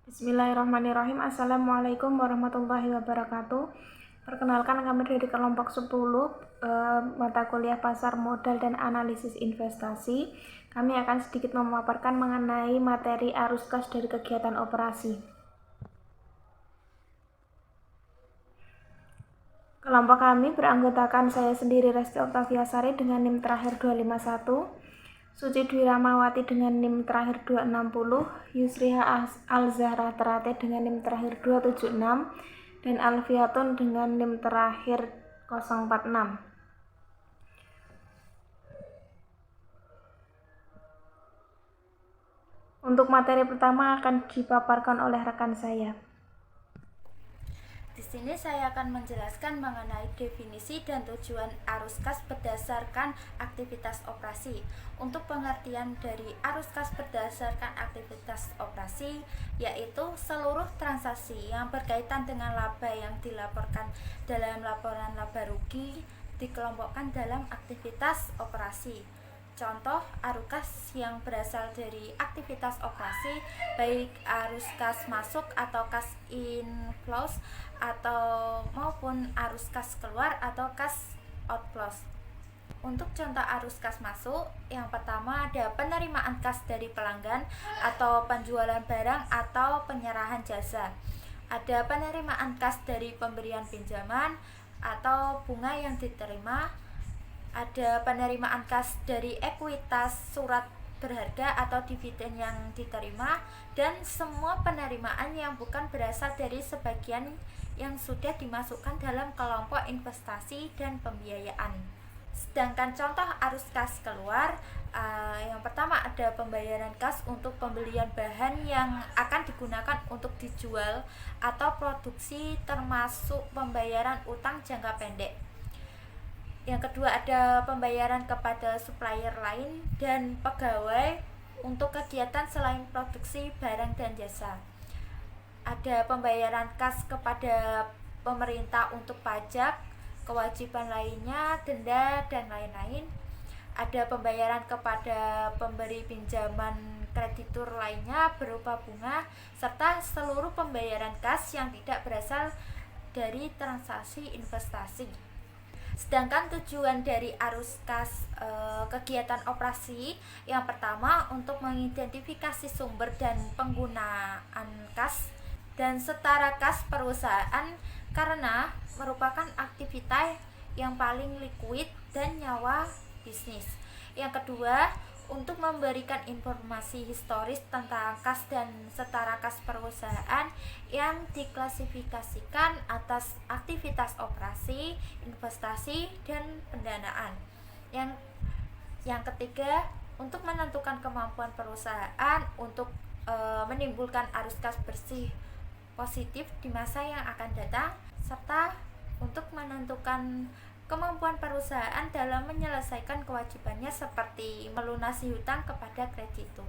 Bismillahirrahmanirrahim. Assalamualaikum warahmatullahi wabarakatuh. Perkenalkan, kami dari kelompok 10 mata kuliah pasar modal dan analisis investasi. Kami akan sedikit memaparkan mengenai materi arus kas dari kegiatan operasi. Kelompok kami beranggotakan saya sendiri, Resti Oktaviasari dengan NIM terakhir 251, Suci Dwi Ramawati dengan NIM terakhir 260, Yusriha Al-Zahra Terate dengan NIM terakhir 276, dan Alfiatun dengan NIM terakhir 046. Untuk materi pertama akan dipaparkan oleh rekan saya. Di sini saya akan menjelaskan mengenai definisi dan tujuan arus kas berdasarkan aktivitas operasi. Untuk pengertian dari arus kas berdasarkan aktivitas operasi, yaitu seluruh transaksi yang berkaitan dengan laba yang dilaporkan dalam laporan laba rugi dikelompokkan dalam aktivitas operasi. Contoh arus kas yang berasal dari aktivitas operasi, baik arus kas masuk atau kas inflows atau maupun arus kas keluar atau kas outflows. Untuk contoh arus kas masuk, yang pertama ada penerimaan kas dari pelanggan atau penjualan barang atau penyerahan jasa. Ada penerimaan kas dari pemberian pinjaman atau bunga yang diterima. Ada penerimaan kas dari ekuitas surat berharga atau dividen yang diterima, dan semua penerimaan yang bukan berasal dari sebagian yang sudah dimasukkan dalam kelompok investasi dan pembiayaan. Sedangkan contoh arus kas keluar, yang pertama ada pembayaran kas untuk pembelian bahan yang akan digunakan untuk dijual atau produksi, termasuk pembayaran utang jangka pendek. Yang kedua ada pembayaran kepada supplier lain dan pegawai untuk kegiatan selain produksi barang dan jasa. Ada pembayaran kas kepada pemerintah untuk pajak, kewajiban lainnya, denda, dan lain-lain. Ada pembayaran kepada pemberi pinjaman kreditur lainnya berupa bunga, serta seluruh pembayaran kas yang tidak berasal dari transaksi investasi. Sedangkan tujuan dari arus kas kegiatan operasi, yang pertama untuk mengidentifikasi sumber dan penggunaan kas dan setara kas perusahaan karena merupakan aktivitas yang paling liquid dan nyawa bisnis. Yang kedua, untuk memberikan informasi historis tentang kas dan setara kas perusahaan yang diklasifikasikan atas aktivitas operasi, investasi, dan pendanaan. Yang ketiga, untuk menentukan kemampuan perusahaan untuk menimbulkan arus kas bersih positif di masa yang akan datang, serta untuk menentukan kemampuan perusahaan dalam menyelesaikan kewajibannya seperti melunasi hutang kepada kreditur.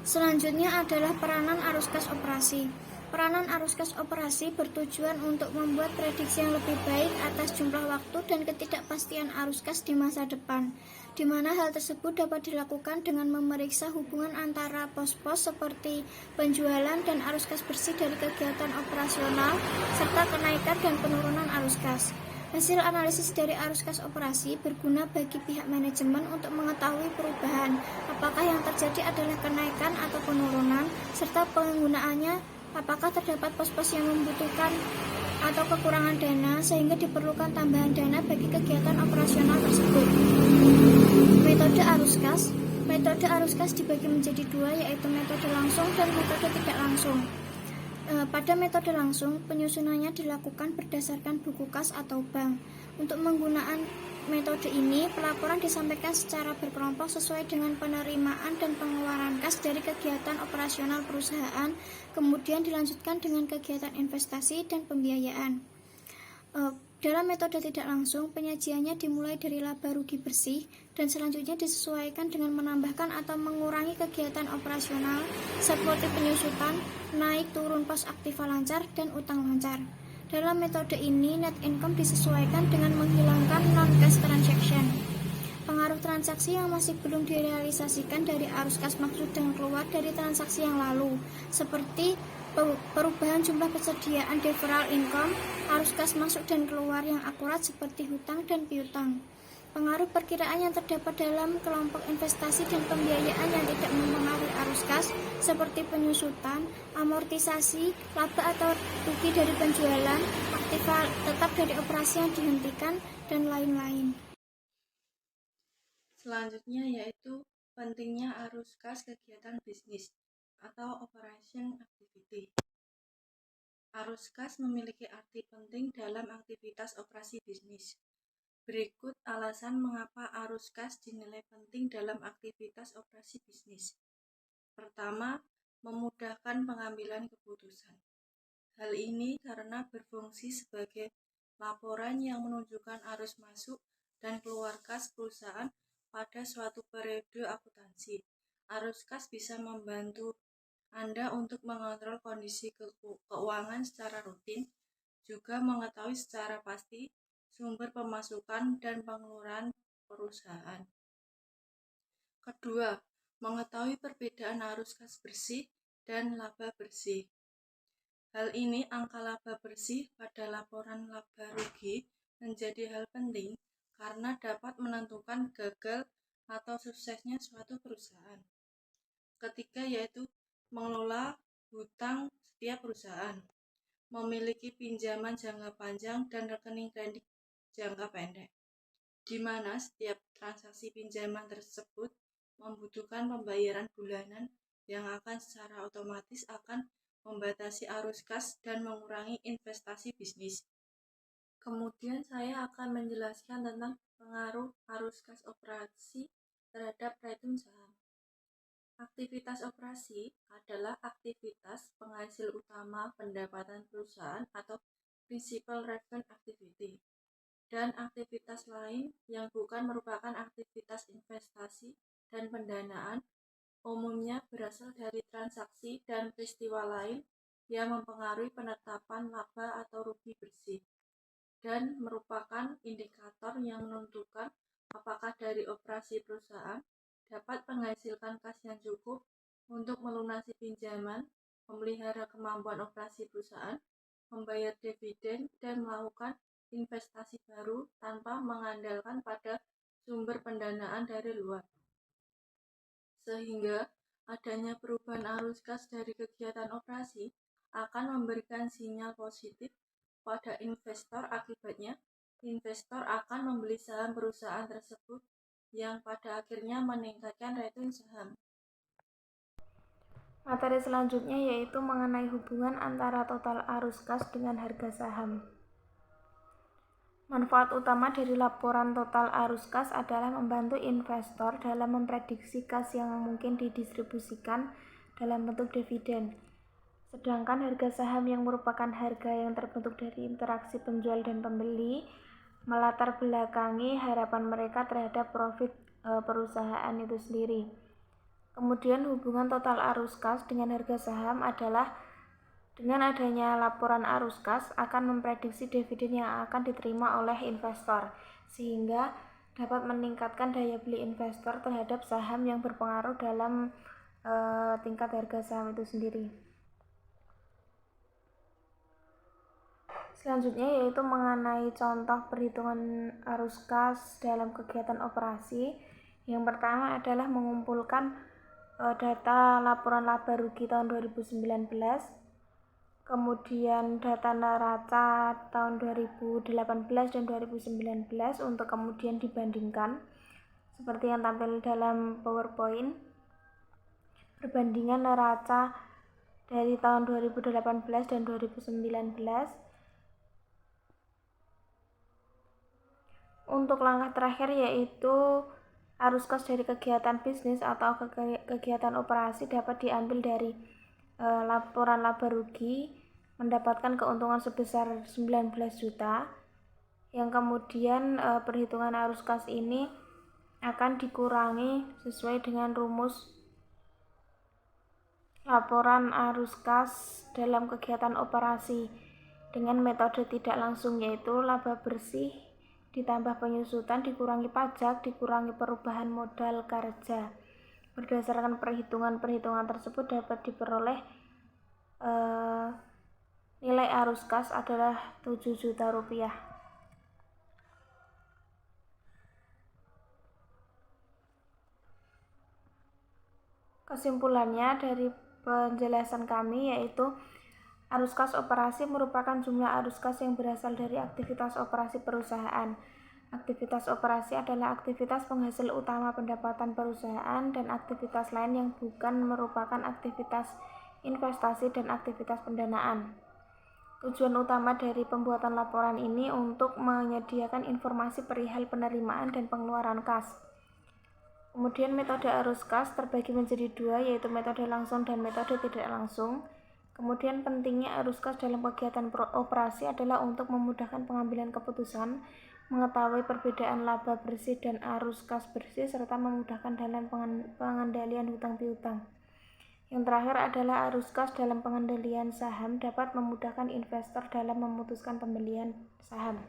Selanjutnya adalah peranan arus kas operasi. Peranan arus kas operasi bertujuan untuk membuat prediksi yang lebih baik atas jumlah waktu dan ketidakpastian arus kas di masa depan, di mana hal tersebut dapat dilakukan dengan memeriksa hubungan antara pos-pos seperti penjualan dan arus kas bersih dari kegiatan operasional, serta kenaikan dan penurunan arus kas. Hasil analisis dari arus kas operasi berguna bagi pihak manajemen untuk mengetahui perubahan, apakah yang terjadi adalah kenaikan atau penurunan, serta penggunaannya, apakah terdapat pos-pos yang membutuhkan atau kekurangan dana sehingga diperlukan tambahan dana bagi kegiatan operasional tersebut. Metode arus kas. Metode arus kas dibagi menjadi dua, yaitu metode langsung dan metode tidak langsung. Pada metode langsung, penyusunannya dilakukan berdasarkan buku kas atau bank. Untuk menggunakan metode ini, pelaporan disampaikan secara berkelompok sesuai dengan penerimaan dan pengeluaran kas dari kegiatan operasional perusahaan, kemudian dilanjutkan dengan kegiatan investasi dan pembiayaan. Dalam metode tidak langsung, penyajiannya dimulai dari laba rugi bersih dan selanjutnya disesuaikan dengan menambahkan atau mengurangi kegiatan operasional seperti penyusutan, naik turun pos aktiva lancar, dan utang lancar. Dalam metode ini, net income disesuaikan dengan menghilangkan non-cash transaction. Pengaruh transaksi yang masih belum direalisasikan dari arus kas masuk dan keluar dari transaksi yang lalu, seperti perubahan jumlah persediaan deferral income, arus kas masuk dan keluar yang akurat seperti hutang dan piutang. Pengaruh perkiraan yang terdapat dalam kelompok investasi dan pembiayaan yang tidak mempengaruhi arus kas, seperti penyusutan, amortisasi, laba atau rugi dari penjualan, aktiva tetap dari operasi yang dihentikan, dan lain-lain. Selanjutnya yaitu pentingnya arus kas kegiatan bisnis atau operation activity. Arus kas memiliki arti penting dalam aktivitas operasi bisnis. Berikut alasan mengapa arus kas dinilai penting dalam aktivitas operasi bisnis. Pertama, memudahkan pengambilan keputusan. Hal ini karena berfungsi sebagai laporan yang menunjukkan arus masuk dan keluar kas perusahaan pada suatu periode akuntansi. Arus kas bisa membantu Anda untuk mengontrol kondisi keuangan secara rutin, juga mengetahui secara pasti sumber pemasukan dan pengeluaran perusahaan. Kedua, mengetahui perbedaan arus kas bersih dan laba bersih. Hal ini angka laba bersih pada laporan laba rugi menjadi hal penting karena dapat menentukan gagal atau suksesnya suatu perusahaan. Ketiga yaitu mengelola hutang setiap perusahaan, memiliki pinjaman jangka panjang dan rekening kredit jangka pendek, di mana setiap transaksi pinjaman tersebut membutuhkan pembayaran bulanan yang akan secara otomatis akan membatasi arus kas dan mengurangi investasi bisnis. Kemudian saya akan menjelaskan tentang pengaruh arus kas operasi terhadap rating saham. Aktivitas operasi adalah aktivitas penghasil utama pendapatan perusahaan atau principal revenue activity, dan aktivitas lain yang bukan merupakan aktivitas investasi dan pendanaan umumnya berasal dari transaksi dan peristiwa lain yang mempengaruhi penetapan laba atau rugi bersih, dan merupakan indikator yang menentukan apakah dari operasi perusahaan dapat menghasilkan kas yang cukup untuk melunasi pinjaman, memelihara kemampuan operasi perusahaan, membayar dividen, dan melakukan investasi baru tanpa mengandalkan pada sumber pendanaan dari luar. Sehingga adanya perubahan arus kas dari kegiatan operasi akan memberikan sinyal positif pada investor. Akibatnya, investor akan membeli saham perusahaan tersebut yang pada akhirnya meningkatkan rating saham. Materi selanjutnya yaitu mengenai hubungan antara total arus kas dengan harga saham. Manfaat utama dari laporan total arus kas adalah membantu investor dalam memprediksi kas yang mungkin didistribusikan dalam bentuk dividen. Sedangkan harga saham yang merupakan harga yang terbentuk dari interaksi penjual dan pembeli melatar belakangi harapan mereka terhadap profit perusahaan itu sendiri. Kemudian hubungan total arus kas dengan harga saham adalah dengan adanya laporan arus kas akan memprediksi dividen yang akan diterima oleh investor, sehingga dapat meningkatkan daya beli investor terhadap saham yang berpengaruh dalam tingkat harga saham itu sendiri. Selanjutnya yaitu mengenai contoh perhitungan arus kas dalam kegiatan operasi. Yang pertama adalah mengumpulkan data laporan laba rugi tahun 2019, kemudian data neraca tahun 2018 dan 2019 untuk kemudian dibandingkan seperti yang tampil dalam PowerPoint. Perbandingan neraca dari tahun 2018 dan 2019. Untuk langkah terakhir yaitu arus kas dari kegiatan bisnis atau kegiatan operasi dapat diambil dari laporan laba rugi mendapatkan keuntungan sebesar 19 juta, yang kemudian perhitungan arus kas ini akan dikurangi sesuai dengan rumus laporan arus kas dalam kegiatan operasi dengan metode tidak langsung, yaitu laba bersih ditambah penyusutan, dikurangi pajak, dikurangi perubahan modal kerja. Berdasarkan perhitungan tersebut dapat diperoleh nilai arus kas adalah 7 juta rupiah. Kesimpulannya dari penjelasan kami yaitu arus kas operasi merupakan jumlah arus kas yang berasal dari aktivitas operasi perusahaan. Aktivitas operasi adalah aktivitas penghasil utama pendapatan perusahaan dan aktivitas lain yang bukan merupakan aktivitas investasi dan aktivitas pendanaan. Tujuan utama dari pembuatan laporan ini untuk menyediakan informasi perihal penerimaan dan pengeluaran kas. Kemudian metode arus kas terbagi menjadi dua, yaitu metode langsung dan metode tidak langsung. Kemudian pentingnya arus kas dalam kegiatan operasi adalah untuk memudahkan pengambilan keputusan, mengetahui perbedaan laba bersih dan arus kas bersih, serta memudahkan dalam pengendalian hutang piutang. Yang terakhir adalah arus kas dalam pengendalian saham dapat memudahkan investor dalam memutuskan pembelian saham.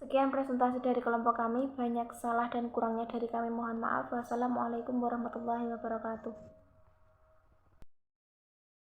Sekian presentasi dari kelompok kami, banyak salah dan kurangnya dari kami mohon maaf. Wassalamualaikum warahmatullahi wabarakatuh.